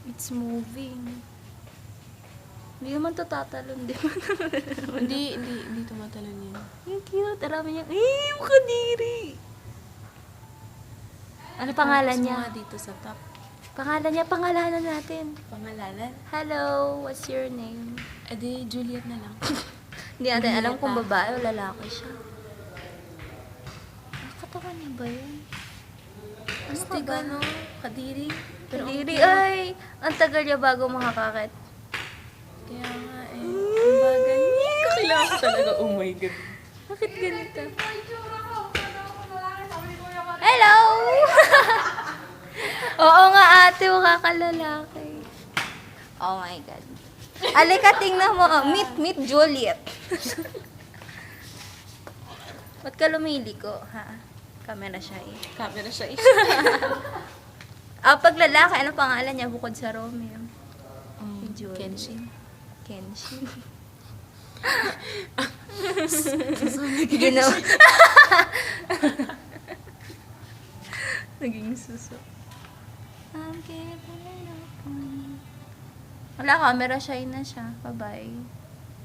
It's moving. Hindi naman to tatalon, di ba? Hindi tumatalon yan. Ang cute. Alam niya, kadiri. Ano pangalan Focus mo niya? nga dito sa top. Pangalanan natin. Pangalanan? Hello, what's your name? Edi, Juliet na lang. Hindi natin alam Julieta. kung babae o lalaki siya. Katawan niya ba yun? Ano ka Astig ba? ano? Kadiri. Pero ang Kadiri, cute. ay! Ang tagal niya bago makakakit. Kaya nga eh. Ang bagay. Kakailangan ko talaga. Oh my God. Bakit ganito? Hello! Oo nga ate, makakalalaki. Oh my God. Alika, tingnan mo. Meet Juliet. Ba't ka lumiliko, ha? Camera siya eh. Camera siya eh. Pag lalaki, ano pangalan niya bukod sa Romeo? Juliet. Kenshin. Kenshin. Ginawa. Naging suso. Wala, camera shy na siya. Bye-bye.